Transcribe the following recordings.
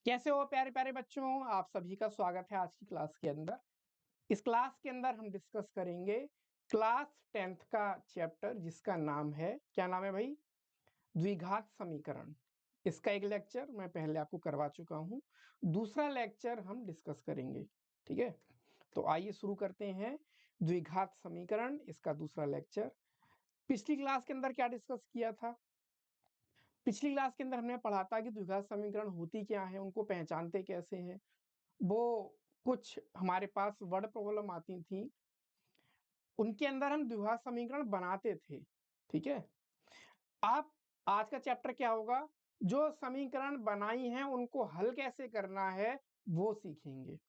कैसे हो प्यारे प्यारे बच्चों, आप सभी का स्वागत है आज की क्लास के अंदर। इस क्लास के अंदर हम डिस्कस करेंगे क्लास 10th का चैप्टर जिसका नाम है, क्या नाम है भाई? द्विघात समीकरण। इसका एक लेक्चर मैं पहले आपको करवा चुका हूं, दूसरा लेक्चर हम डिस्कस करेंगे। ठीक है, तो आइए शुरू करते हैं। द्विघात समीकरण, इसका दूसरा लेक्चर। पिछली क्लास के अंदर क्या डिस्कस किया था? पिछली क्लास के अंदर हमने पढ़ा था कि द्विघात समीकरण होती क्या है, उनको पहचानते कैसे हैं। वो कुछ हमारे पास वर्ड प्रॉब्लम आती थी, उनके अंदर हम द्विघात समीकरण बनाते थे। ठीक है, आप आज का चैप्टर क्या होगा, जो समीकरण बनाई हैं उनको हल कैसे करना है वो सीखेंगे।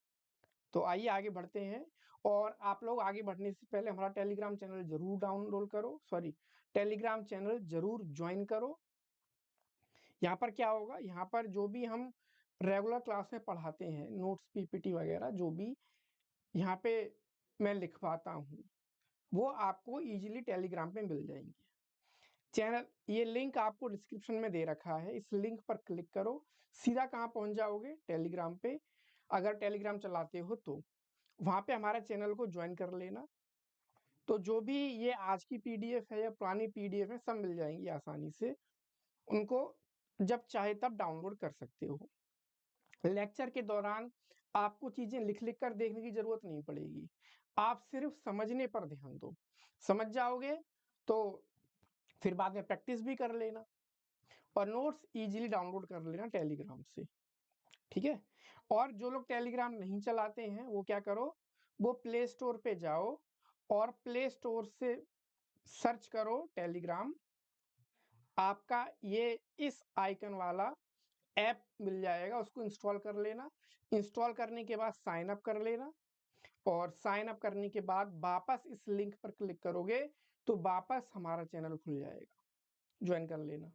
तो आइए आगे बढ़ते हैं। और आप लोग आगे बढ़ने से पहले हमारा टेलीग्राम चैनल जरूर डाउनलोड करो, सॉरी टेलीग्राम चैनल जरूर ज्वाइन करो। यहाँ पर क्या होगा, यहाँ पर जो भी हम रेगुलर क्लास में पढ़ाते हैं, नोट्स पीपीटी वगैरह जो भी यहाँ पे मैं लिखवाता हूँ, वो आपको इजीली टेलीग्राम पे मिल जाएंगे। चैनल, ये लिंक आपको डिस्क्रिप्शन में दे रखा है, इस लिंक पर क्लिक करो, सीधा कहाँ पहुंच जाओगे? टेलीग्राम पे। अगर टेलीग्राम चलाते हो तो वहाँ पे हमारा चैनल को ज्वाइन कर लेना। तो जो भी ये आज की पीडीएफ है या पुरानी पीडीएफ है, सब मिल जाएंगी आसानी से। उनको जब चाहे तब डाउनलोड कर सकते हो। लेक्चर के दौरान आपको चीजें लिख लिख कर देखने की जरूरत नहीं पड़ेगी, आप सिर्फ समझने पर ध्यान दो। समझ जाओगे तो फिर बाद में प्रैक्टिस भी कर लेना और नोट्स इजीली डाउनलोड कर लेना टेलीग्राम से। ठीक है, और जो लोग टेलीग्राम नहीं चलाते हैं वो क्या करो, वो प्ले स्टोर पे जाओ और प्ले स्टोर से सर्च करो टेलीग्राम। आपका ये इस आइकन वाला ऐप मिल जाएगा, उसको इंस्टॉल कर लेना। इंस्टॉल करने के बाद साइन अप कर लेना और साइन अप करने के बाद वापस इस लिंक पर क्लिक करोगे तो वापस हमारा चैनल खुल जाएगा, ज्वाइन कर लेना।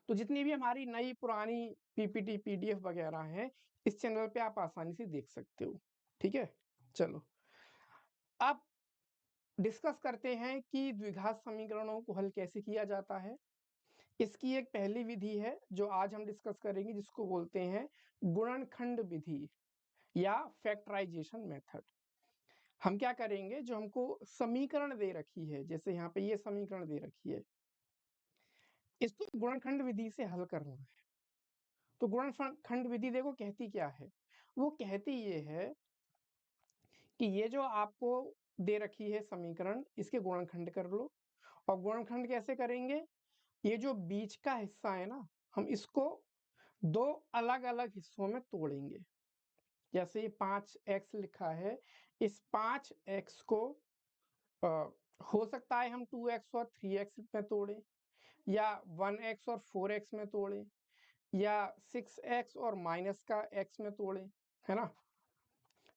तो जितनी भी हमारी नई पुरानी पीपीटी पीडीएफ वगैरह हैं, इस चैनल पे आप आसानी से देख सकते हो। ठीक है, चलो अब डिस्कस करते हैं कि द्विघात समीकरणों को हल कैसे किया जाता है। इसकी एक पहली विधि है जो आज हम डिस्कस करेंगे, जिसको बोलते हैं गुणनखंड विधि या फैक्टराइजेशन मेथड। हम क्या करेंगे, जो हमको समीकरण दे रखी है, जैसे यहाँ पे ये समीकरण दे रखी है, इसको गुणनखंड विधि से हल करना है। तो गुणनखंड विधि देखो कहती क्या है, वो कहती ये है कि ये जो आपको दे रखी है समीकरण, इसके गुणनखंड कर लो। और गुणनखंड कैसे करेंगे, ये जो बीच का हिस्सा है ना, हम इसको दो अलग अलग हिस्सों में तोड़ेंगे। जैसे ये 5x लिखा है, इस 5x को हो सकता है हम 2x और 3x में तोड़ें, या 1x और 4x में तोड़ें, या 6x और माइनस का x में तोड़ें, है ना।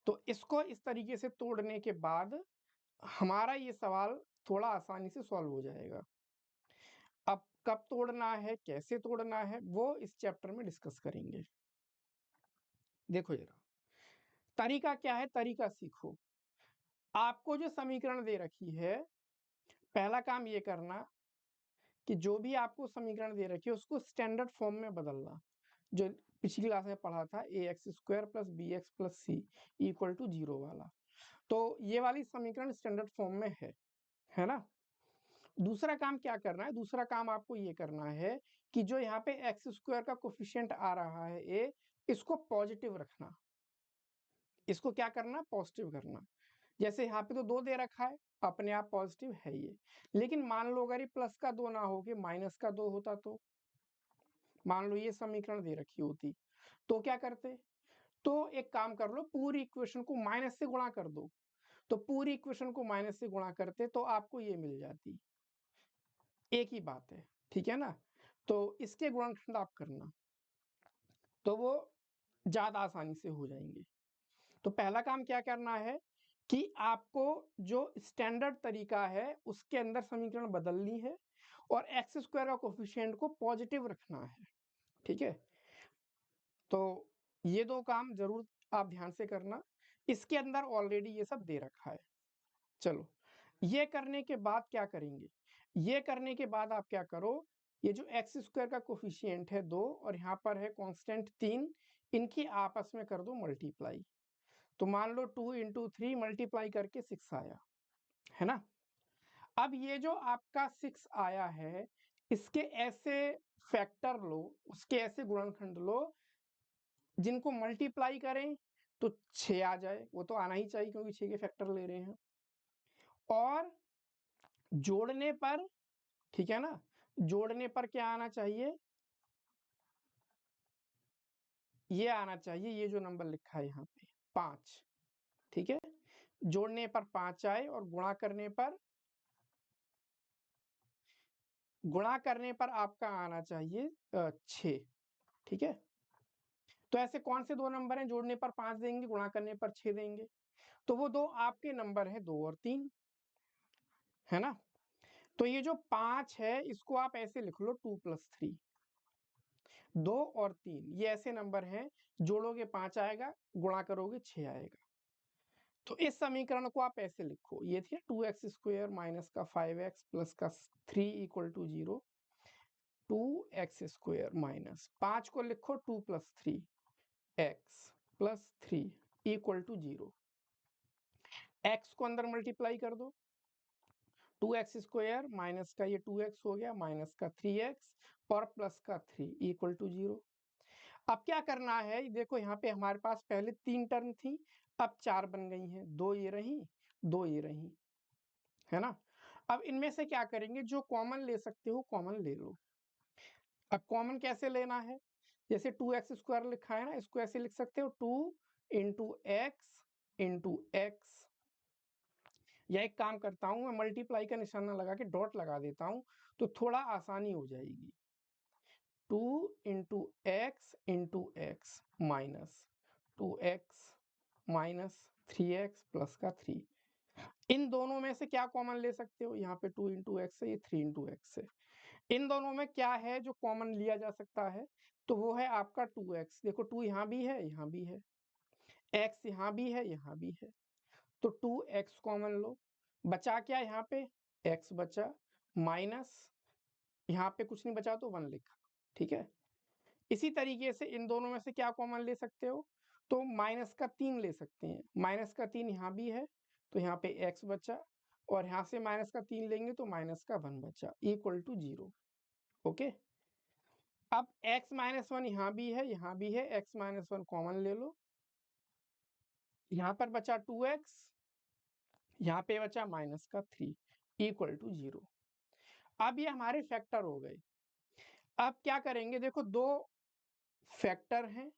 तो इसको इस तरीके से तोड़ने के बाद हमारा ये सवाल थोड़ा आसानी से सॉल्व हो जाएगा। अब कब तोड़ना है, कैसे तोड़ना है, वो इस चैप्टर में डिस्कस करेंगे। देखो जरा तरीका क्या है, तरीका सीखो। आपको जो समीकरण दे रखी है, पहला काम ये करना कि जो भी आपको समीकरण दे रखी है उसको स्टैंडर्ड फॉर्म में बदलना। जो पिछली क्लास में पढ़ा था, ax² + bx + c = 0 वाला। तो ये वाली समीकरण स्टैंडर्ड फॉर्म में है ना। दूसरा काम क्या करना है, दूसरा काम आपको ये करना है कि जो यहाँ पे x² का कोफिशिएंट आ रहा है a, इसको पॉजिटिव रखना। इसको क्या करना, पॉजिटिव करना। जैसे यहाँ पे तो 2 दे रखा है, अपने आप पॉजिटिव है ये, लेकिन मान लो अगर ये प्लस का 2 ना हो के माइनस का 2 होता, तो मान लो ये समीकरण दे रखी होती, तो क्या करते? तो एक काम कर लो, पूरी इक्वेशन को माइनस से गुणा कर दो। तो पूरी इक्वेशन को माइनस से गुणा करते तो आपको ये मिल जाती, एक ही बात है। ठीक है ना, तो इसके गुणनखंड आप करना, तो वो ज्यादा आसानी से हो जाएंगे। तो पहला काम क्या करना है कि आपको जो स्टैंडर्ड तरीका है उसके अंदर समीकरण बदलनी है और x² का कोफिशिएंट को पॉजिटिव रखना है। ठीक है, तो ये दो काम जरूर आप ध्यान से करना। इसके अंदर ऑलरेडी ये सब दे रखा है। चलो, ये करने के बाद क्या करेंगे, ये करने के बाद आप क्या करो, ये जो एक्स स्क्वायर का कोफिशिएंट है 2 और यहाँ पर है कांस्टेंट 3, इनकी आपस में कर दो मल्टीप्लाई। तो मान लो 2 इंटू 3 मल्टीप्लाई करके 6 आया, है ना। अब ये जो आपका 6 आया है, इसके ऐसे फैक्टर लो, उसके ऐसे गुणनखंड लो जिनको मल्टीप्लाई करें तो 6 आ जाए, वो तो आना ही चाहिए क्योंकि 6 के फैक्टर ले रहे हैं। और जोड़ने पर, ठीक है ना, जोड़ने पर क्या आना चाहिए, ये आना चाहिए, ये जो नंबर लिखा है यहाँ पे 5, ठीक है। जोड़ने पर 5 आए और गुणा करने पर आपका आना चाहिए 6, ठीक है। तो ऐसे कौन से दो नंबर हैं जोड़ने पर 5 देंगे, गुणा करने पर 6 देंगे? तो वो दो आपके नंबर है 2 और 3, है ना। तो ये जो 5 है इसको आप ऐसे लिख लो 2 + 3, 2 और 3 ये ऐसे नंबर हैं, जोड़ोगे 5 आएगा, गुणा करोगे 6 आएगा। तो इस समीकरण को आप ऐसे लिखो, ये थी 2x² माइनस का 5x प्लस का 3 इक्वल टू 0, 2x² माइनस 5 को लिखो 2 + 3 x plus 3 equal to 0, x को अंदर मल्टीप्लाई कर दो, 2x² माइनस का ये 2x हो गया माइनस का 3x और प्लस का 3 इक्वल टू 0। अब क्या करना है, देखो यहाँ पे हमारे पास पहले 3 टर्म थी, अब 4 बन गई हैं, 2 ये रही, 2 ये रही, है ना। अब इनमें से क्या करेंगे, जो कॉमन ले सकते हो कॉमन ले लो। अब कॉमन कैसे लेना है, जैसे 2x² लिखा है ना, इसको ऐसे लिख सकते हो 2 इंटू एक्स इंटू एक्स, या एक काम करता हूं मैं मल्टीप्लाई का निशाना लगा के डॉट लगा देता हूं तो थोड़ा आसानी हो जाएगी। 2 into x minus 2x minus 3x plus का 3, इन दोनों में से क्या कॉमन ले सकते हो, यहाँ पे 2 इंटू एक्स है, ये 3 इंटू एक्स है, इन दोनों में क्या है जो कॉमन लिया जा सकता है, तो वो है आपका 2x। देखो 2 यहाँ भी है, यहाँ भी है, x यहाँ भी है, यहाँ भी है, तो 2x कॉमन लो, बचा क्या यहाँ पे, x बचा, माइनस यहाँ पे कुछ नहीं बचा तो 1 लिखा, ठीक है। इसी तरीके से इन दोनों में से क्या कॉमन ले सकते हो, तो माइनस का 3 ले सकते हैं, माइनस का 3 यहाँ भी है तो यहाँ पे x बचा, और यहाँ से माइनस का 3 लेंगे तो माइनस का 1 बचा इक्वल टू 0, ओके। अब x माइनस 1 यहाँ भी है, यहाँ भी है, x माइनस 1 कॉमन ले लो, यहाँ पर बचा 2x, यहाँ पे बचा माइनस का 3 इक्वल टू 0। अब ये हमारे फैक्टर हो गए। अब क्या करेंगे, देखो दो फैक्टर हैं,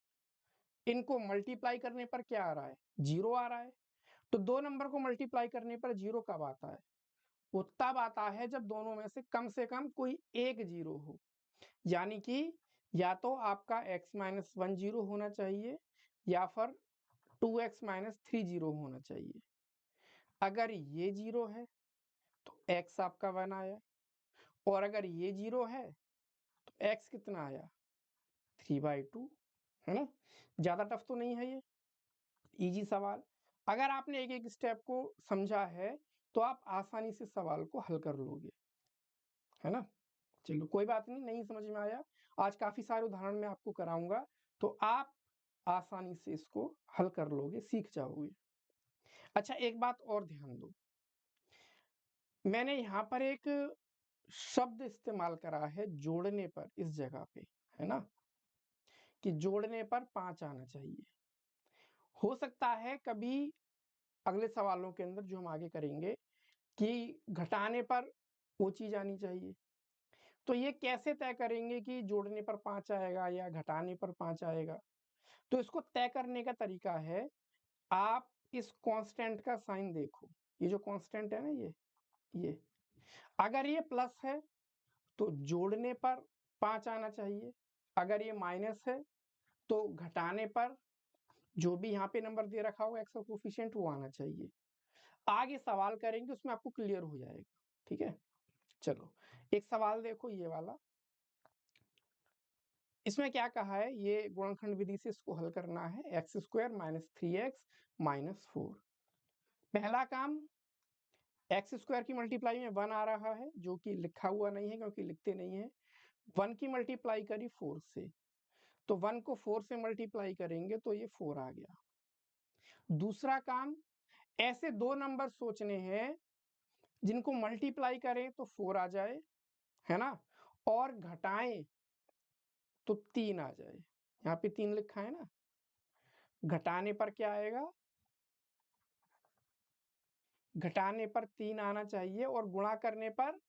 इनको मल्टीप्लाई करने पर क्या आ रहा है, 0 आ रहा है। तो दो नंबर को मल्टीप्लाई करने पर 0 कब आता है, वो तब आता है जब दोनों में से कम कोई एक 0 हो, यानी कि या तो आपका x माइनस 1 0 होना चाहिए या फिर 2x माइनस 3 0 होना चाहिए। अगर ये 0 है तो x आपका 1 आया, और अगर ये 0 है तो x कितना आया, 3/2, है ना। ज्यादा टफ तो नहीं है ये, इजी सवाल। अगर आपने एक एक स्टेप को समझा है तो आप आसानी से सवाल को हल कर लोगे, है ना। चलो कोई बात नहीं, नहीं समझ में आया, आज काफी सारे उदाहरण मैं आपको कराऊंगा तो आप आसानी से इसको हल कर लोगे, सीख जाओगे। अच्छा एक बात और ध्यान दो, मैंने यहाँ पर एक शब्द इस्तेमाल करा है जोड़ने पर इस जगह पे, है ना, कि जोड़ने पर 5 आना चाहिए। हो सकता है कभी अगले सवालों के अंदर जो हम आगे करेंगे कि घटाने पर वो चीज आनी चाहिए, तो ये कैसे तय करेंगे कि जोड़ने पर 5 आएगा या घटाने पर 5 आएगा। तो इसको तय करने का तरीका है, आप इस कांस्टेंट का साइन देखो, ये जो कांस्टेंट है ना, ये अगर ये प्लस है तो जोड़ने पर 5 आना चाहिए, अगर ये माइनस है तो घटाने पर जो भी यहाँ पे नंबर दे रखा होगा एक्स का कोफिशिएंट वो आना चाहिए। आगे सवाल करेंगे उसमें आपको क्लियर हो जाएगा, ठीक है। चलो एक सवाल देखो ये वाला, इसमें क्या कहा है, ये गुणनखंड विधि से इसको हल करना है, x² माइनस 3x माइनस 4। पहला काम, x² की मल्टीप्लाई में 1 आ रहा है जो कि लिखा हुआ नहीं है क्योंकि लिखते नहीं है, 1 की मल्टीप्लाई करी 4 से, तो 1 को 4 से मल्टीप्लाई करेंगे तो ये 4 आ गया। दूसरा काम, ऐसे दो नंबर सोचने हैं जिनको मल्टीप्लाई करें तो 4 आ जाए, है ना, और घटाएं तो 3 आ जाए। यहाँ पे 3 लिखा है ना, घटाने पर क्या आएगा, घटाने पर 3 आना चाहिए और गुणा करने पर,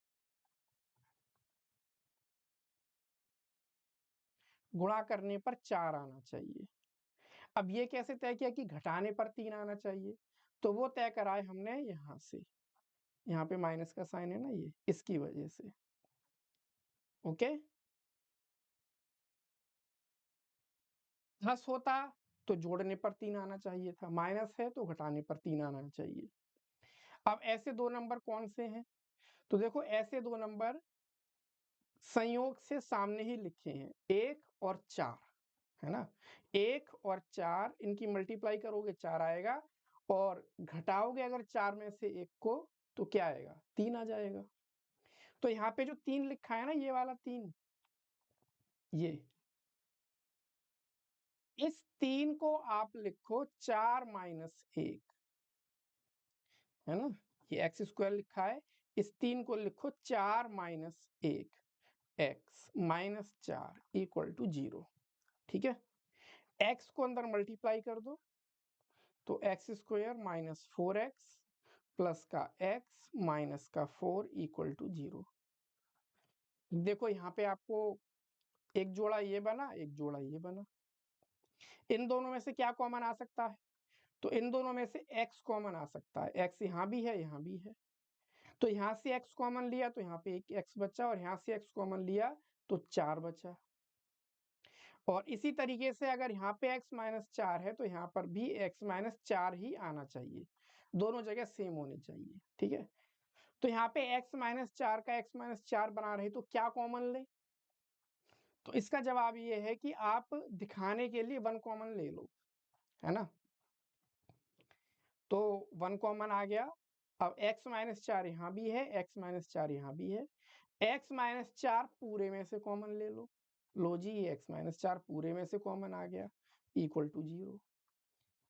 गुणा करने पर 4 आना चाहिए। अब ये कैसे तय किया कि घटाने पर 3 आना चाहिए, तो वो तय कराए हमने यहाँ से, यहाँ पे माइनस का साइन है ना, ये इसकी वजह से। ओके, प्लस होता तो जोड़ने पर 3 आना चाहिए था, माइनस है तो घटाने पर 3 आना चाहिए। अब ऐसे दो नंबर कौन से हैं, तो देखो ऐसे दो नंबर संयोग से सामने ही लिखे हैं, 1 और 4, है ना। 1 और 4 इनकी मल्टीप्लाई करोगे 4 आएगा, और घटाओगे अगर 4 में से 1 को तो क्या आएगा, 3 आ जाएगा। तो यहाँ पे जो 3 लिखा है ना, ये वाला 3, ये इस 3 को आप लिखो 4 माइनस 1, है ना, ये एक्स स्क्वायर लिखा है, इस 3 को लिखो 4 minus 1 x minus 4 equal to 0। ठीक है, एक्स को अंदर मल्टीप्लाई कर दो तो x square minus 4x plus का x माइनस का 4 इक्वल टू 0। देखो यहाँ पे आपको एक जोड़ा ये बना, एक जोड़ा ये बना, इन दोनों में से क्या कॉमन आ सकता है, तो इन दोनों में से x कॉमन आ सकता है, x यहाँ भी है यहाँ भी है, तो यहाँ से x कॉमन लिया तो यहाँ पे एक x बचा, और यहाँ से x कॉमन लिया तो 4 बचा। और इसी तरीके से अगर यहाँ पे x माइनस 4 है तो यहाँ पर भी x माइनस 4 ही आना चाहिए, दोनों जगह सेम होने चाहिए। ठीक है, तो यहाँ पे x माइनस 4 का x माइनस 4 बना रहे तो क्या कॉमन ले, तो इसका जवाब ये है कि आप दिखाने के लिए 1 कॉमन ले लो, है ना, तो 1 कॉमन आ गया। अब x माइनस 4 यहाँ भी है, x माइनस 4 यहाँ भी है, x माइनस 4 पूरे में से कॉमन ले लो, लो जी ये x माइनस 4 पूरे में से कॉमन आ गया इक्वल टू 0।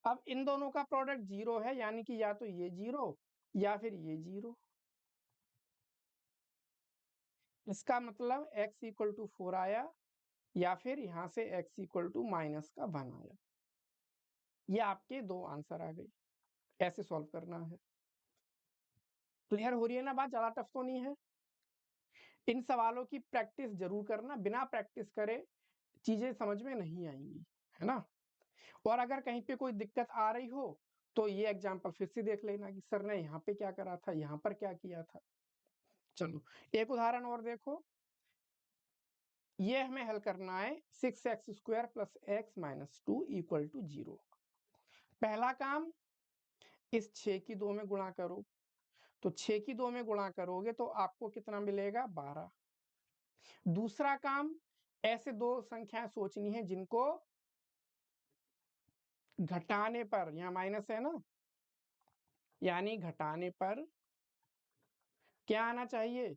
अब इन दोनों का प्रोडक्ट 0 है, यानी कि या तो ये 0 या फिर ये 0, इसका मतलब x इक्वल टू 4 आया, या फिर यहाँ से x इक्वल टू माइनस का 1 आया। ये आपके दो आंसर आ गए, ऐसे सॉल्व करना है। क्लियर हो रही है ना बात, ज्यादा टफ तो नहीं है। इन सवालों की प्रैक्टिस जरूर करना, बिना प्रैक्टिस करे चीजें समझ में नहीं आएंगी, है ना। और अगर कहीं पे कोई दिक्कत आ रही हो तो ये एग्जाम्पल फिर से देख लेना कि सर ने यहाँ पे क्या करा था, यहाँ पर क्या किया था। चलो एक उदाहरण और देखो, ये हमें हल करना है 6x square plus x minus 2 equal to 0। पहला काम, इस 6 की 2 में गुणा करो, तो 6 की 2 में गुणा करोगे तो आपको कितना मिलेगा, 12। दूसरा काम, ऐसे दो संख्याएं सोचनी है जिनको घटाने पर, यहाँ माइनस है ना, यानी घटाने पर क्या आना चाहिए,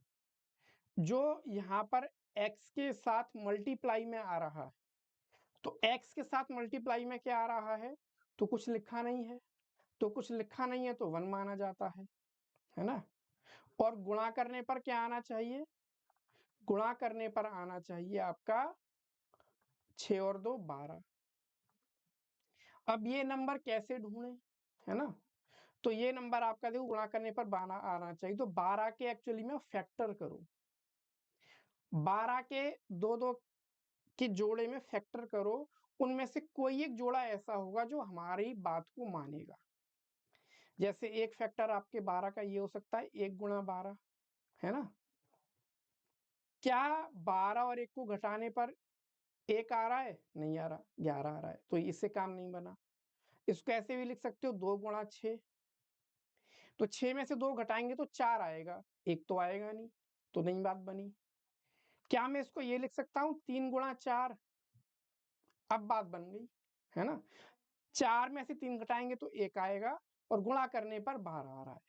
जो यहाँ पर x के साथ मल्टीप्लाई में आ रहा है, तो x के साथ मल्टीप्लाई में क्या आ रहा है, तो कुछ लिखा नहीं है, तो कुछ लिखा नहीं है तो 1 माना जाता है ना। और गुणा करने पर क्या आना चाहिए, गुणा करने पर आना चाहिए आपका 6 और 2 12। अब ये नंबर कैसे ढूंढे, है ना, तो ये नंबर आपका देखो गुणा करने पर 12 आना चाहिए, तो 12 के एक्चुअली में फैक्टर करो, 12 के दो दो के जोड़े में फैक्टर करो, उनमें से कोई एक जोड़ा ऐसा होगा जो हमारी बात को मानेगा। जैसे एक फैक्टर आपके 12 का ये हो सकता है 1 गुणा 12, है ना। क्या 12 और 1 को घटाने पर 1 आ रहा है, नहीं आ रहा, 11 आ रहा है, तो इससे काम नहीं बना। इसको ऐसे भी लिख सकते हो 2 गुणा 6, तो 6 में से 2 घटाएंगे तो 4 आएगा, 1 तो आएगा नहीं, तो नहीं बात बनी। क्या मैं इसको ये लिख सकता हूँ 3 गुणा 4, अब बात बन गई, है ना। 4 में से 3 घटाएंगे तो 1 आएगा, और गुणा करने पर 12 आ रहा है,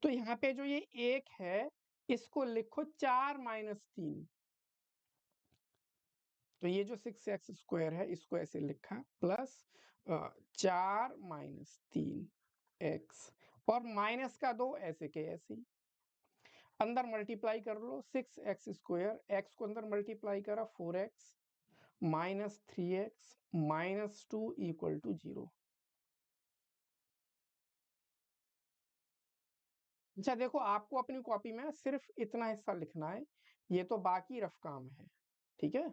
तो यहाँ पे जो ये 1 है इसको लिखो 4 माइनस 3, तो ये जो 6x² है इसको ऐसे लिखा प्लस 4 माइनस 3x और माइनस का 2 ऐसे के ऐसे ही अंदर मल्टीप्लाई कर लो। 6x², x को अंदर मल्टीप्लाई करा 4x minus 3x minus 2 equal to 0। अच्छा देखो, आपको अपनी कॉपी में सिर्फ इतना हिस्सा लिखना है, ये तो बाकी रफ काम है, ठीक है।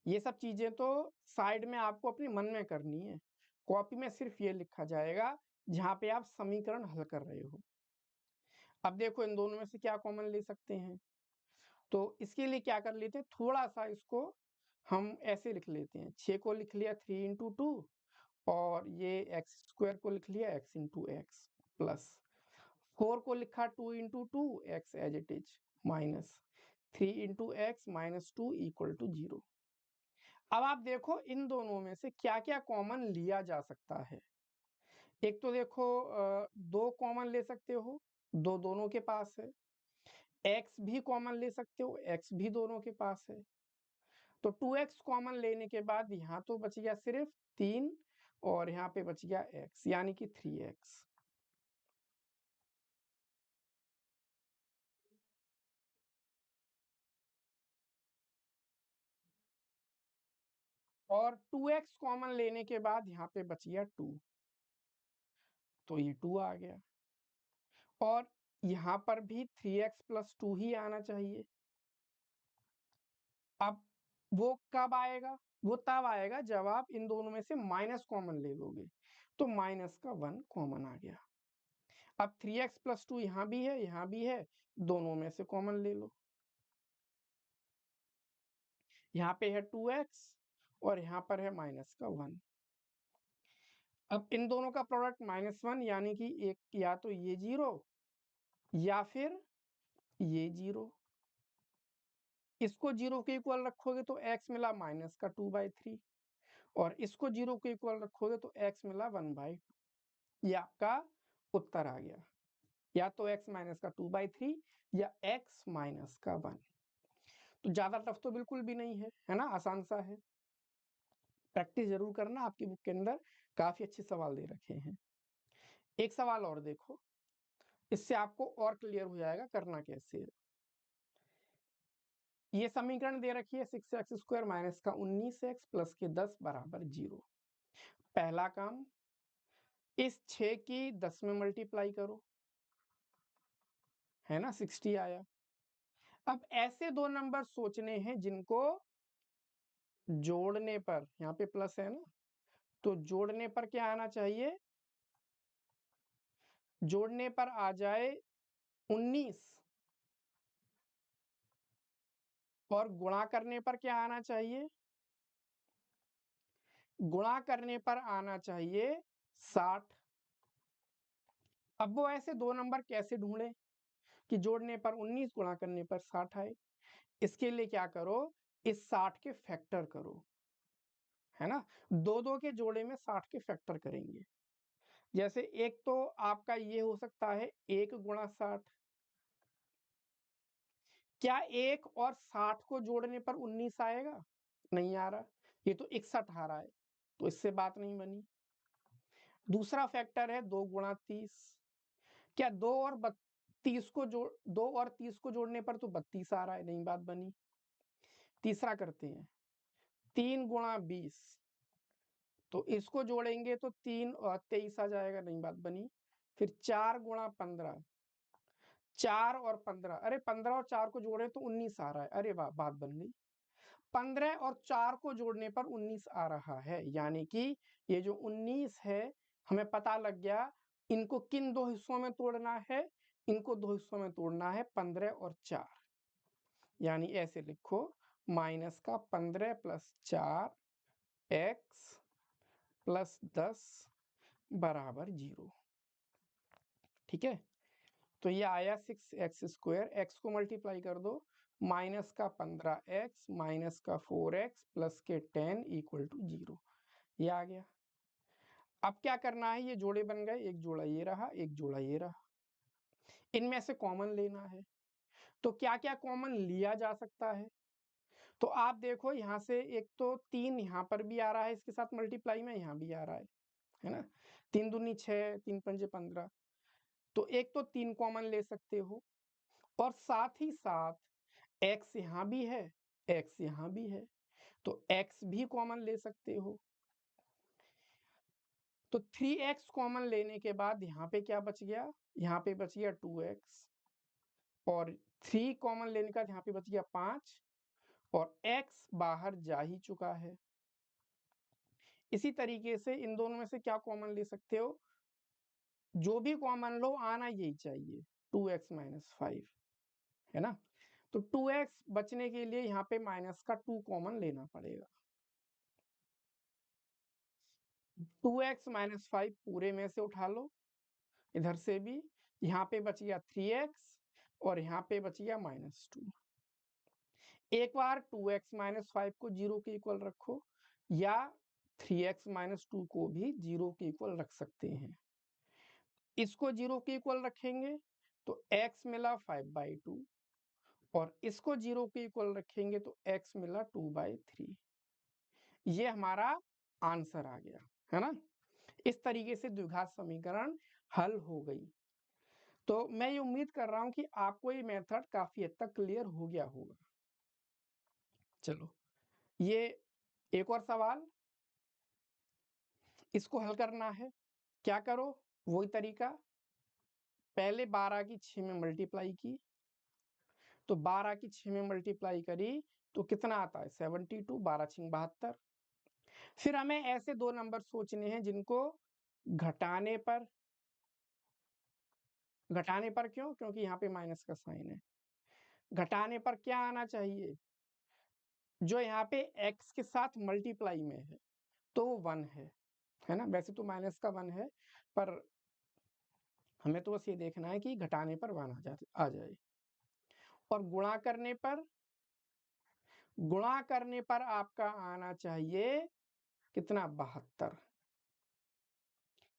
ये सब चीजें तो साइड में आपको अपने मन में करनी है, कॉपी में सिर्फ ये लिखा जाएगा जहां पे आप समीकरण हल कर रहे हो। अब देखो इन दोनों में से क्या कॉमन ले सकते हैं, तो इसके लिए क्या कर लेते हैं, थोड़ा सा इसको हम ऐसे लिख लेते हैं। 6 को लिख लिया 3 इंटू 2 और ये x² को लिख लिया x इंटू एक्स प्लस 4 को लिखा 2 into 2 x as it is minus 3 into x minus 2 equal to 0। अब आप देखो इन दोनों में से क्या क्या कॉमन लिया जा सकता है। एक तो देखो 2 कॉमन ले सकते हो, दो दोनों के पास है। x भी कॉमन ले सकते हो, x भी दोनों के पास है। तो 2x कॉमन लेने के बाद यहाँ तो बच गया सिर्फ 3 और यहाँ पे बच गया x यानी कि 3x। और 2x कॉमन लेने के बाद यहाँ पे बच गया 2, तो ये 2 आ गया। और यहाँ पर भी 3x प्लस 2 ही आना चाहिए। अब वो कब आएगा, वो तब आएगा जब आप इन दोनों में से माइनस कॉमन ले लोगे, तो माइनस का 1 कॉमन आ गया। अब 3x प्लस 2 यहाँ भी है यहाँ भी है, दोनों में से कॉमन ले लो। यहाँ पे है 2x और यहाँ पर है माइनस का 1। अब इन दोनों का प्रोडक्ट -1 यानी कि एक या तो ये 0 या फिर ये 0। इसको 0 के इक्वल रखोगे तो x मिला माइनस का 2/3 और इसको 0 के इक्वल रखोगे तो x मिला 1/2। ये आपका उत्तर आ गया, या तो x माइनस का 2/3 या x माइनस का 1। तो ज्यादा टफ तो बिल्कुल भी नहीं है ना, आसान सा है। प्रैक्टिस जरूर करना, आपकी बुक के अंदर काफी अच्छे सवाल दे रखे हैं। एक सवाल और देखो, इससे आपको और क्लियर हो जाएगा करना कैसे है। ये समीकरण दे रखी है 6x² माइनस का 19x प्लस के 10 बराबर 0। पहला काम, इस 6 की 10 में मल्टीप्लाई करो, है ना, 60 आया। अब ऐसे दो नंबर सोचने हैं जिनको जोड़ने पर, यहाँ पे प्लस है ना, तो जोड़ने पर क्या आना चाहिए, जोड़ने पर आ जाए 19 और गुणा करने पर क्या आना चाहिए, गुणा करने पर आना चाहिए 60। अब वो ऐसे दो नंबर कैसे ढूंढे कि जोड़ने पर 19 गुणा करने पर 60 आए। इसके लिए क्या करो, इस 60 के फैक्टर करो, है ना। दो दो के जोड़े में 60 के फैक्टर करेंगे। जैसे एक तो आपका ये हो सकता है 1 गुणा 60। क्या 1 और 60 को जोड़ने पर 19 आएगा, नहीं आ रहा, ये तो 61 आ रहा है, तो इससे बात नहीं बनी। दूसरा फैक्टर है 2 गुणा 30। क्या 2 और 32 को जोड़ 2 और 30 को जोड़ने पर तो 32 आ रहा है, नहीं बात बनी। तीसरा करते हैं 3 गुणा 20, तो इसको जोड़ेंगे तो 3 और 23 आ जाएगा, नहीं बात बनी। फिर 4 गुणा 15, 4 और 15, अरे 15 और 4 को जोड़े तो 19 आ रहा है, अरे वाह बात बन गई। 15 और 4 को जोड़ने पर 19 आ रहा है, यानी कि ये जो 19 है हमें पता लग गया इनको किन दो हिस्सों में तोड़ना है, इनको दो हिस्सों में तोड़ना है 15 और 4। यानी ऐसे लिखो माइनस का 15 प्लस 4 एक्स प्लस 10 बराबर 0। ठीक है, तो ये आया 6x², एक्स को मल्टीप्लाई कर दो, माइनस का 15x माइनस का 4x प्लस के 10 इक्वल टू 0। ये आ गया। अब क्या करना है, ये जोड़े बन गए, एक जोड़ा ये रहा एक जोड़ा ये रहा, इनमें से कॉमन लेना है। तो क्या क्या कॉमन लिया जा सकता है, तो आप देखो यहाँ से एक तो 3 यहाँ पर भी आ रहा है, इसके साथ मल्टीप्लाई में यहाँ भी आ रहा है ना। 3 दूनी 6, 3 पंजे 15। तो एक तो 3 कॉमन ले सकते हो, और साथ ही साथ x यहाँ भी है, x यहाँ भी है, तो x भी कॉमन ले सकते हो। तो 3x कॉमन लेने के बाद यहाँ पे क्या बच गया, यहाँ पे बच गया 2x, और 3 कॉमन लेने का यहाँ पे बच गया 5, और x बाहर जा ही चुका है। इसी तरीके से इन दोनों में से क्या कॉमन ले सकते हो, जो भी कॉमन लो आना यही चाहिए, 2x - 5, है ना। तो 2x बचने के लिए यहाँ पे माइनस का 2 कॉमन लेना पड़ेगा। 2x - 5 पूरे में से उठा लो, इधर से भी, यहाँ पे बच गया 3x, और यहाँ पे बच गया -2। एक बार 2x - 5 को 0 के इक्वल रखो, या 3x - 2 को भी 0 के इक्वल रख सकते हैं। इसको 0 के इक्वल रखेंगे तो x मिला 5/2, और इसको 0 के इक्वल रखेंगे तो x मिला 2/3। ये हमारा आंसर आ गया, है ना। इस तरीके से द्विघात समीकरण हल हो गई। तो मैं ये उम्मीद कर रहा हूं कि आपको ये मेथड काफी हद तक क्लियर हो गया होगा। चलो, ये एक और सवाल, इसको हल करना है। क्या करो, वही तरीका, पहले 12 की 6 में मल्टीप्लाई की, तो 12 की 6 में मल्टीप्लाई करी तो कितना आता है 72, 12 6 72। फिर हमें ऐसे दो नंबर सोचने हैं जिनको घटाने पर, घटाने पर क्यों, क्योंकि यहाँ पे माइनस का साइन है, घटाने पर क्या आना चाहिए, जो यहाँ पे x के साथ मल्टीप्लाई में है तो 1 है ना। वैसे तो माइनस का 1 है, पर हमें तो बस ये देखना है कि घटाने पर 1 आ जाए। और गुणा करने पर आपका आना चाहिए कितना, 72।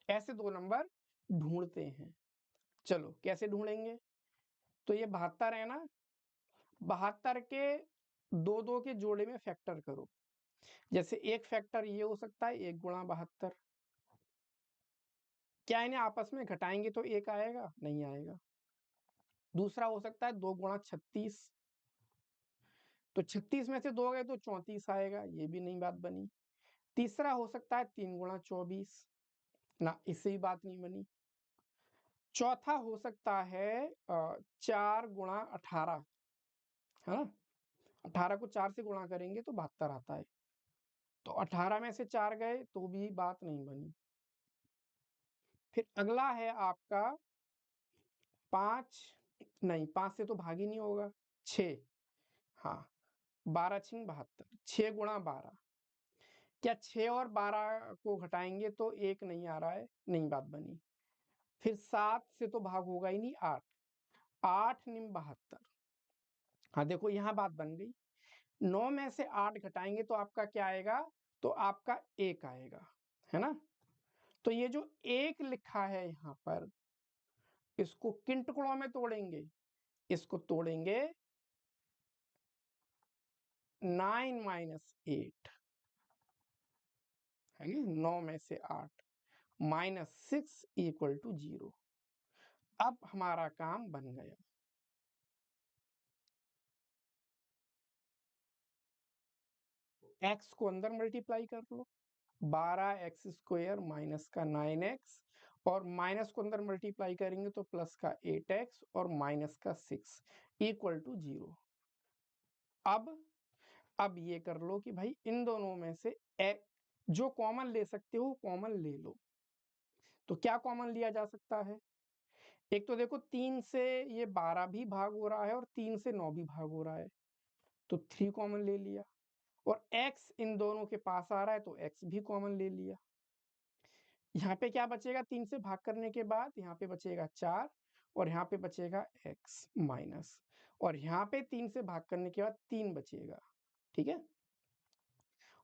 ऐसे दो नंबर ढूंढते हैं। चलो कैसे ढूंढेंगे, तो ये 72 है ना, 72 के दो दो के जोड़े में फैक्टर करो। जैसे एक फैक्टर ये हो सकता है 1 गुणा 72, क्या इन्हें आपस में घटाएंगे तो 1 आएगा, नहीं आएगा। दूसरा हो सकता है 2 गुणा 36, तो 36 में से 2 गए तो 34 आएगा, ये भी नहीं बात बनी। तीसरा हो सकता है 3 गुणा 24, ना, इससे भी बात नहीं बनी। चौथा हो सकता है 4 गुणा 18, है ना, 18 को 4 से गुणा करेंगे तो 72 आता है, तो 18 में से 4 गए तो भी बात नहीं बनी। फिर अगला है आपका 5, नहीं 5 से तो भाग ही नहीं होगा, 6, हाँ, 12 6 72, 6 गुणा 12, क्या 6 और 12 को घटाएंगे तो 1 नहीं आ रहा है, नहीं बात बनी। फिर 7 से तो भाग होगा ही नहीं, 8, 8 निम 72, हाँ देखो यहाँ बात बन गई। 9 में से 8 घटाएंगे तो आपका क्या आएगा, तो आपका 1 आएगा, है ना। तो ये जो 1 लिखा है यहाँ पर, इसको किन टुकड़ों में तोड़ेंगे, इसको तोड़ेंगे 9 - 8, है ना, 9 में से 8, -6 = 0। अब हमारा काम बन गया। x को अंदर मल्टीप्लाई कर लो, 12x² - 9x, और माइनस को अंदर मल्टीप्लाई करेंगे तो प्लस का 8x और माइनस का 6 = 0। अब ये कर लो कि भाई इन दोनों में से जो कॉमन ले सकते हो कॉमन ले लो। तो क्या कॉमन लिया जा सकता है, एक तो देखो 3 से ये 12 भी भाग हो रहा है और 3 से 9 भी भाग हो रहा है, तो 3 कॉमन ले लिया, और x इन दोनों के पास आ रहा है तो x भी कॉमन ले लिया। यहाँ पे क्या बचेगा, 3 से भाग करने के बाद यहाँ पे बचेगा 4, और यहाँ पे बचेगा x माइनस, और यहाँ पे 3 से भाग करने के बाद 3 बचेगा, ठीक है।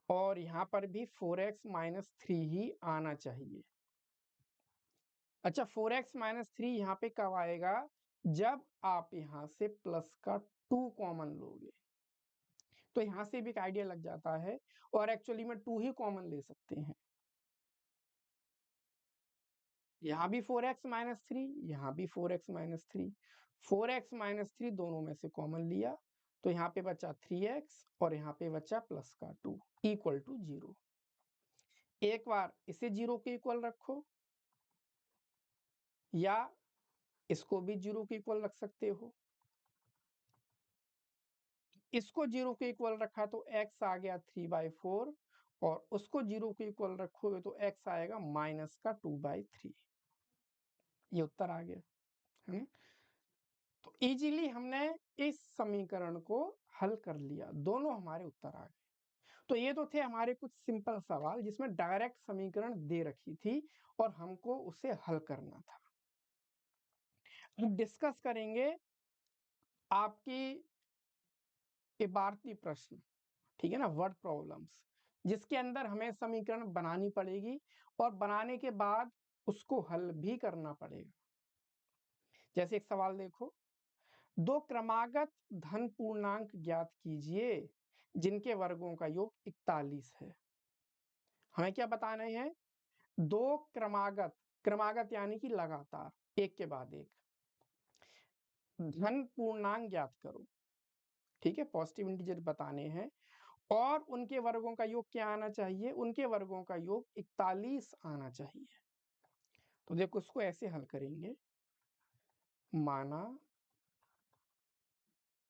और यहाँ पर भी 4x - 3 ही आना चाहिए। अच्छा, 4x - 3 यहाँ पे कब आएगा, जब आप यहाँ से प्लस का 2 कॉमन लोगे। तो यहाँ से भी एक आइडिया लग जाता है, और एक्चुअली में 2 ही कॉमन ले सकते हैं। यहाँ भी 4x माइनस 3, यहाँ भी 4x माइनस 3, 4x माइनस 3 दोनों में से कॉमन लिया, तो यहाँ पे बचा 3x और यहाँ पे बचा प्लस का 2 इक्वल टू 0। एक बार इसे 0 के इक्वल रखो, या इसको भी 0 के इक्वल रख सकते हो। इसको 0 के इक्वल रखा तो x आ गया 3/4, और उसको 0 के इक्वल रखोगे तो x आएगा माइनस का 2/3। ये उत्तर आ गया है। तो इजीली हमने इस समीकरण को हल कर लिया, दोनों हमारे उत्तर आ गए। तो ये तो थे हमारे कुछ सिंपल सवाल जिसमें डायरेक्ट समीकरण दे रखी थी और हमको उसे हल करना था। अब डिस्कस करेंगे आपकी इबारती प्रश्न, ठीक है ना, वर्ड प्रॉब्लम्स, जिसके अंदर हमें समीकरण बनानी पड़ेगी और बनाने के बाद उसको हल भी करना पड़ेगा। जैसे एक सवाल देखो, दो क्रमागत धन पूर्णांक ज्ञात कीजिए जिनके वर्गों का योग 41 है। हमें क्या बताना है? दो क्रमागत, क्रमागत यानी कि लगातार, एक के बाद एक धन पूर्णांक ज्ञात करो, ठीक है, पॉजिटिव इंटीजर बताने हैं, और उनके वर्गों का योग क्या आना चाहिए? उनके वर्गों का योग 41 आना चाहिए। तो देखो उसको ऐसे हल करेंगे, माना,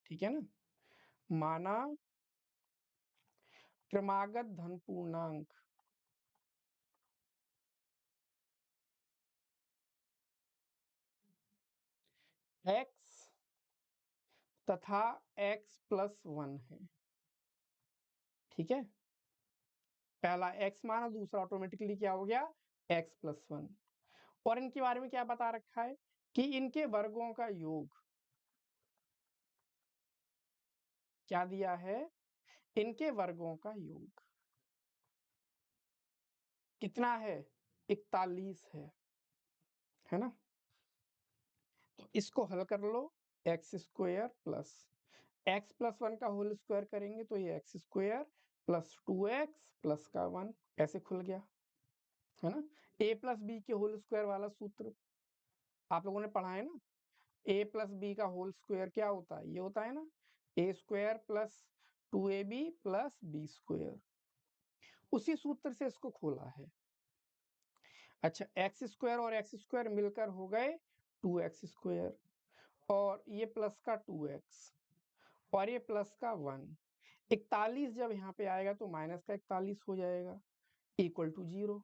ठीक है ना, माना क्रमागत धन पूर्णांक x तथा x प्लस 1 है, ठीक है। पहला x माना, दूसरा ऑटोमेटिकली क्या हो गया? x plus 1। और इनके बारे में क्या बता रखा है कि इनके वर्गों का योग क्या दिया है? इनके वर्गों का योग कितना है? 41 है ना। तो इसको हल कर लो, x square plus x plus 1 का होल स्क्वायर करेंगे तो ये x square plus 2x plus का 1 ऐसे खुल गया, है ना। a प्लस बी के होल स्क्वायर वाला सूत्र आप लोगों ने पढ़ा है ना, a प्लस बी का होल स्क्वायर क्या होता है? ये होता है ना a square plus 2ab plus b square. उसी सूत्र से इसको खोला है। अच्छा, एक्स स्क्वायर और एक्स स्क्वायर मिलकर हो गए 2x स्क्वायर, और ये प्लस का 2x और ये प्लस का 1। 41 जब यहाँ पे आएगा तो माइनस का 41 हो जाएगा, इक्वल टू 0।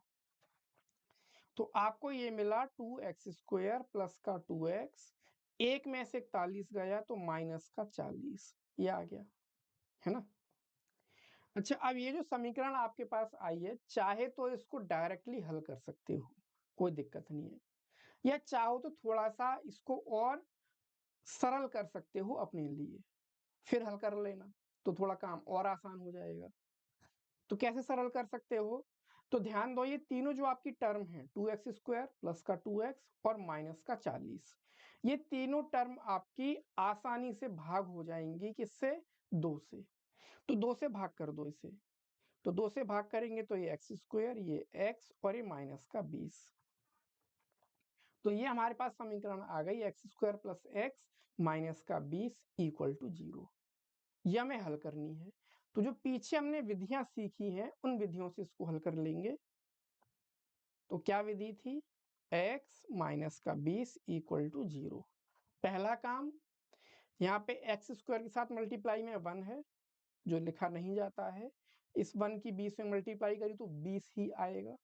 तो आपको ये मिला 2x स्क्वायर प्लस का 2x, एक में से 41 गया तो माइनस का 40, ये आ गया, है ना। अच्छा, अब ये जो समीकरण आपके पास आई है, चाहे तो इसको डायरेक्टली हल कर सकते हो, कोई दिक्कत नहीं है, या चाहो तो थोड़ा सा इसको और सरल कर सकते हो अपने लिए, फिर हल कर लेना, तो थोड़ा काम और आसान हो जाएगा। तो कैसे सरल कर सकते हो? तो ध्यान दो, ये तीनों जो आपकी टर्म है, 2x स्क्वायर प्लस का 2x और माइनस का 40, ये तीनों टर्म आपकी आसानी से भाग हो जाएंगी, किससे? 2 से। तो 2 से भाग कर दो इसे, तो 2 से भाग करेंगे तो ये एक्स स्क्वायर, ये x और ये माइनस का 20। तो ये हमारे पास समीकरण आ गई, x square plus x minus का 20 इक्वल टू 0। यह हमें हल करनी है। तो जो पीछे हमने विधियां सीखी हैं उन विधियों से इसको हल कर लेंगे। तो क्या विधि थी? x माइनस का 20 इक्वल टू 0। पहला काम, यहाँ पे एक्स स्क्वायर के साथ मल्टीप्लाई में 1 है जो लिखा नहीं जाता है, इस 1 की 20 में मल्टीप्लाई करी तो 20 ही आएगा।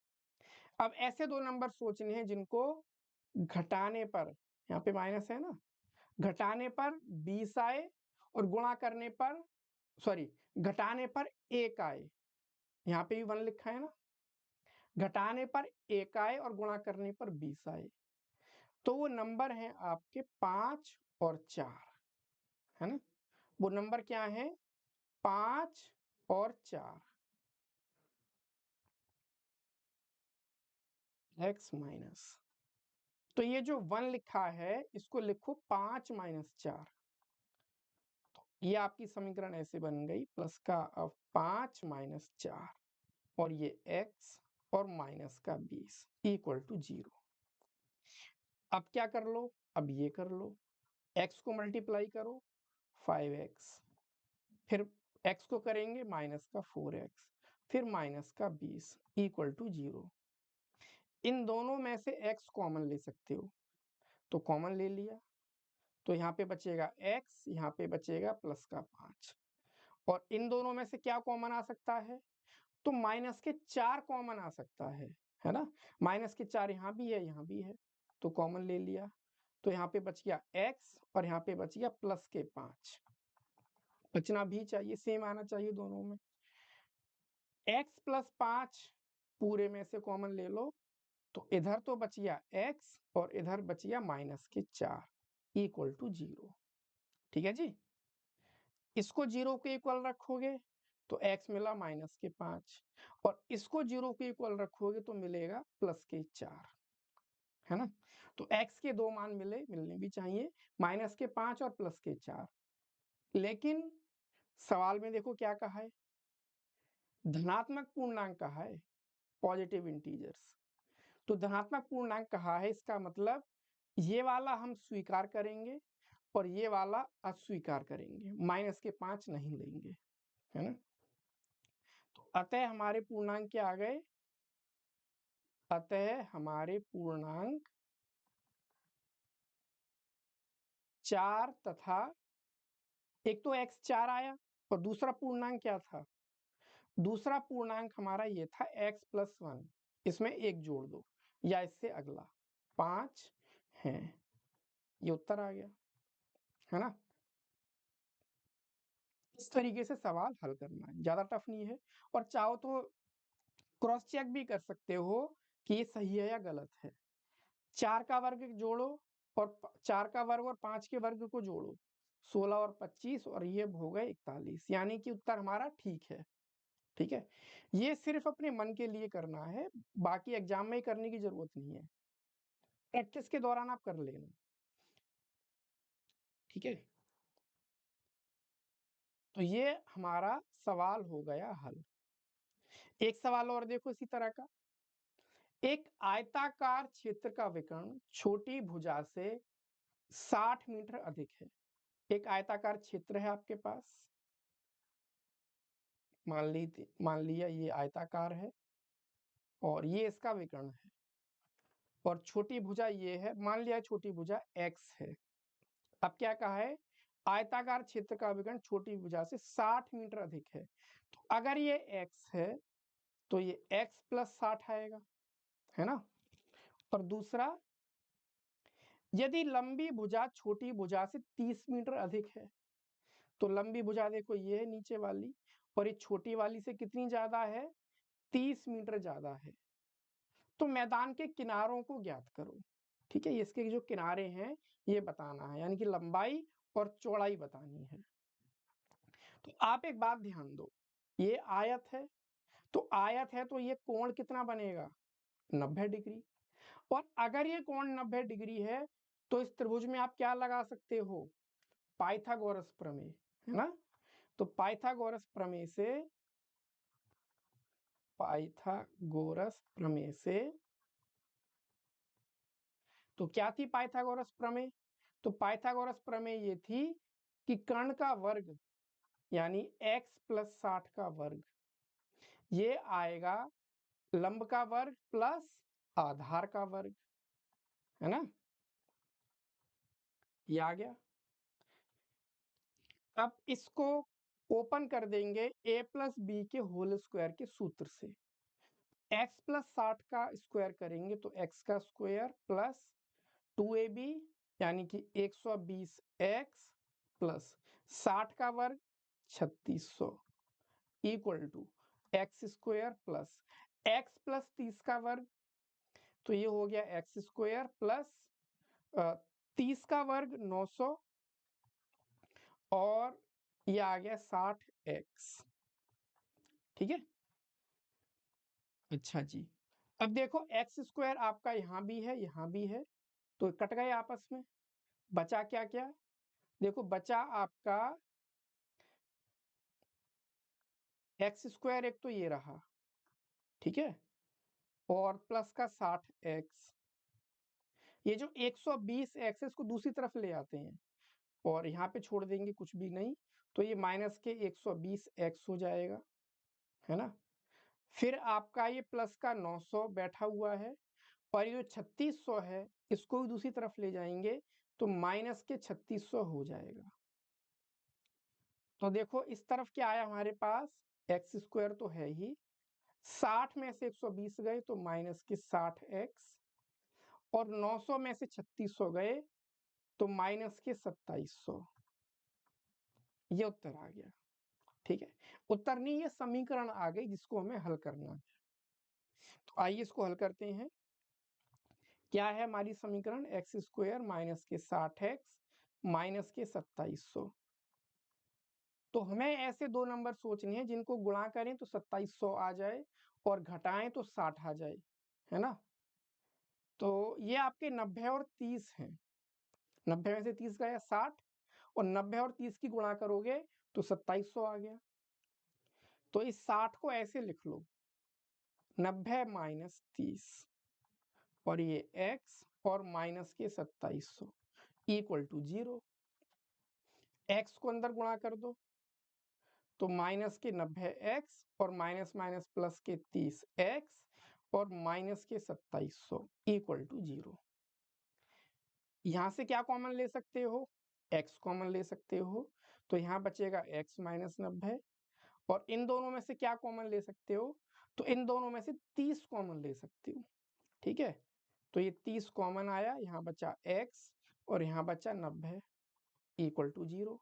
अब ऐसे दो नंबर सोचने हैं जिनको घटाने पर, यहाँ पे माइनस है ना, घटाने पर 20 आए और गुणा करने पर, सॉरी, घटाने पर 1 आए, यहाँ पे भी 1 लिखा है ना, घटाने पर 1 आए और गुणा करने पर 20 आए। तो वो नंबर है आपके 5 और 4, है ना। वो नंबर क्या है? 5 और 4। x माइनस, तो ये जो 1 लिखा है इसको लिखो 5 माइनस 4। ये आपकी समीकरण ऐसे बन गई, प्लस का 5 माइनस 4 और ये x और माइनस का 20 इक्वल टू 0। अब क्या कर लो, अब ये कर लो, x को मल्टीप्लाई करो 5x, फिर x को करेंगे माइनस का 4x, फिर माइनस का 20 इक्वल टू 0। इन दोनों में से x कॉमन ले सकते हो, तो कॉमन ले लिया, तो यहाँ पे बचेगा x, यहाँ पे बचेगा प्लस का 5, और इन दोनों में से क्या कॉमन आ सकता है, तो माइनस के 4 कॉमन आ सकता है ना। माइनस के 4 यहाँ भी है, यहाँ भी है, तो कॉमन ले लिया, तो यहाँ पे बच गया x और यहाँ पे बच गया प्लस के 5। बचना भी चाहिए, सेम आना चाहिए दोनों में। x प्लस 5 पूरे में से कॉमन ले लो, तो इधर तो बच गया x और इधर बच गया माइनस के 4 इक्वल टू 0। ठीक है जी। इसको 0 के इक्वल रखोगे तो x मिला माइनस के 5, और इसको 0 के इक्वल रखोगे तो मिलेगा प्लस के 4, है ना। तो x के दो मान मिलने भी चाहिए, माइनस के 5 और प्लस के 4। लेकिन सवाल में देखो क्या कहा है, धनात्मक पूर्णांक कहा है, पॉजिटिव इंटीजर्स। तो धनात्मक पूर्णांक कहा है, इसका मतलब ये वाला हम स्वीकार करेंगे और ये वाला अस्वीकार करेंगे, माइनस के 5 नहीं लेंगे, है ना। तो अतः हमारे पूर्णांक क्या आ गए, अतः हमारे पूर्णांक 4 तथा एक तो x 4 आया, और दूसरा पूर्णांक क्या था, दूसरा पूर्णांक हमारा ये था x प्लस 1, इसमें एक जोड़ दो या इससे अगला 5 है, ये उत्तर आ गया, है ना। इस तरीके से सवाल हल करना है, ज्यादा टफ नहीं है। और चाहो तो क्रॉस चेक भी कर सकते हो कि ये सही है या गलत है। 4 का वर्ग जोड़ो और 4 का वर्ग और 5 के वर्ग को जोड़ो, 16 और 25 और ये हो गए 41, यानी कि उत्तर हमारा ठीक है। ठीक है, ये सिर्फ अपने मन के लिए करना है, बाकी एग्जाम में करने की जरूरत नहीं है, प्रैक्टिस के दौरान आप कर लेना। ठीक है, तो ये हमारा सवाल हो गया हल। एक सवाल और देखो इसी तरह का, एक आयताकार क्षेत्र का विकर्ण छोटी भुजा से 60 मीटर अधिक है। एक आयताकार क्षेत्र है आपके पास, मान लिया ये आयताकार है और ये इसका विकर्ण है, और छोटी भुजा ये है, मान लिया छोटी भुजा x है। अब क्या कहा है, आयताकार क्षेत्र का विकर्ण छोटी भुजा से 60 मीटर अधिक है। तो अगर ये x है तो ये x प्लस 60 आएगा, है ना। और दूसरा, यदि लंबी भुजा छोटी भुजा से 30 मीटर अधिक है, तो लंबी भुजा देखो ये है नीचे वाली, और ये छोटी वाली से कितनी ज्यादा है, 30 मीटर ज्यादा है। तो मैदान के किनारों को ज्ञात करो। ठीक है, इसके जो किनारे हैं ये बताना है, यानी कि लंबाई और चौड़ाई बतानी है। तो आप एक बात ध्यान दो, ये आयत है, तो आयत है तो ये कोण कितना बनेगा, 90 डिग्री। और अगर ये कोण 90 डिग्री है तो इस त्रिभुज में आप क्या लगा सकते हो, पाइथागोरस प्रमेय, है ना। तो पाइथागोरस प्रमेय से तो क्या थी पाइथागोरस प्रमेय, तो पाइथागोरस प्रमेय ये थी कि कर्ण का वर्ग यानी x प्लस 60 का वर्ग, ये आएगा लंब का वर्ग प्लस आधार का वर्ग, है ना। ये आ गया। अब इसको ओपन कर देंगे a प्लस बी के होल स्क्वायर के सूत्र से। x प्लस 60 का स्क्वायर करेंगे तो x का स्क्वायर प्लस 2ab यानी कि 120x प्लस 60 का वर्ग 3600 equal to x square plus x plus 30 का वर्ग, तो ये हो गया एक्स स्क्वायर प्लस 30 का वर्ग 900 और ये आ गया 60x। ठीक है, अच्छा जी। अब देखो एक्स स्क्वायर आपका यहाँ भी है यहाँ भी है, तो कट गए आपस में, बचा क्या क्या, देखो बचा आपका एक्स स्क्वायर एक तो ये रहा, ठीक है, और प्लस का 60x। ये जो 120x है इसको दूसरी तरफ ले आते हैं और यहाँ पे छोड़ देंगे कुछ भी नहीं, तो ये माइनस के 120x हो जाएगा, है ना। फिर आपका ये प्लस का 900 बैठा हुआ है और ये जो 3600 है इसको भी दूसरी तरफ ले जाएंगे तो माइनस के 3600 हो जाएगा। तो देखो इस तरफ क्या आया हमारे पास, एक्स स्क्वायर तो है ही, 60 में से 120 गए तो माइनस के 60x, और 900 में से 3600 गए तो माइनस के 2700। ये उत्तर आ गया, ठीक है। उत्तर नहीं, ये समीकरण आ गई जिसको हमें हल करना है। तो आइए इसको हल करते हैं। क्या है हमारी समीकरण, एक्स स्क्वायर माइनस के 60x माइनस के 2700। तो हमें ऐसे दो नंबर सोचने हैं जिनको गुणा करें तो 2700 आ जाए और घटाएं तो 60 आ जाए, है ना। तो ये आपके 90 और 30 हैं। 90 में से 30 गया 60, और 90 और 30 की गुणा करोगे तो 2700 आ गया। तो इस 60 को ऐसे लिख लो, 90 माइनस 30, और ये x और माइनस के 2700 इक्वल टू 0। x को अंदर गुणा कर दो तो माइनस के 90x और माइनस माइनस प्लस के 30x और माइनस के 2700 इक्वल टू 0। यहां से क्या कॉमन ले सकते हो, x कॉमन ले सकते हो, तो यहाँ बचेगा x माइनस 90, और इन दोनों में से क्या कॉमन ले सकते हो, तो इन दोनों में से 30 कॉमन ले सकते हो, ठीक है। तो ये 30 कॉमन आया, यहाँ बचा x और यहाँ बचा 90 इक्वल टू 0।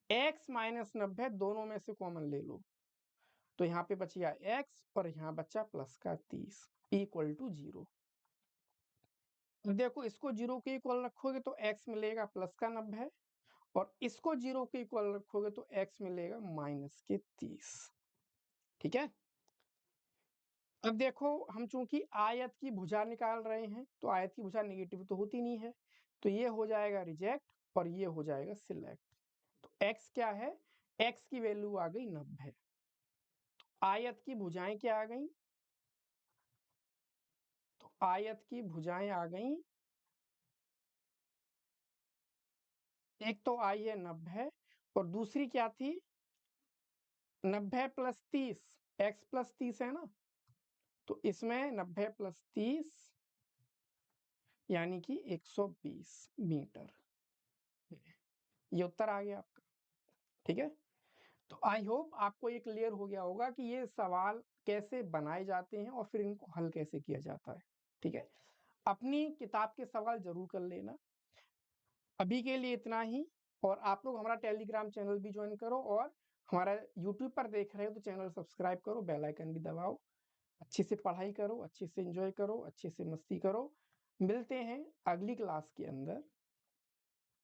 x माइनस 90 दोनों में से कॉमन ले लो, तो यहाँ पे बच गया x और यहाँ बचा प्लस का 30 इक्वल टू 0। देखो इसको 0 के इक्वल रखोगे तो x मिलेगा प्लस का 90, और इसको 0 के इक्वल रखोगे तो x मिलेगा माइनस के 30, ठीक है। अब देखो हम चूंकि आयत की भुजा निकाल रहे हैं तो आयत की भुजा नेगेटिव तो होती नहीं है, तो ये हो जाएगा रिजेक्ट और ये हो जाएगा सिलेक्ट। तो x क्या है, x की वैल्यू आ गई 90। तो आयत की भुजाएं क्या आ गई, तो आयत की भुजाएं आ गई, एक तो आई है 90 और दूसरी क्या थी 90 प्लस 30, x प्लस 30 है ना, तो इसमें 90 प्लस 30 यानी कि 120 मीटर। ये उत्तर आ गया आपका, ठीक है। तो आई होप आपको ये क्लियर हो गया होगा कि ये सवाल कैसे बनाए जाते हैं और फिर इनको हल कैसे किया जाता है, ठीक है। अपनी किताब के सवाल जरूर कर लेना। अभी के लिए इतना ही, और आप लोग हमारा टेलीग्राम चैनल भी ज्वाइन करो, और हमारा यूट्यूब पर देख रहे हो तो चैनल सब्सक्राइब करो, बेल आइकन भी दबाओ। अच्छे से पढ़ाई करो, अच्छे से एंजॉय करो, अच्छे से मस्ती करो। मिलते हैं अगली क्लास के अंदर।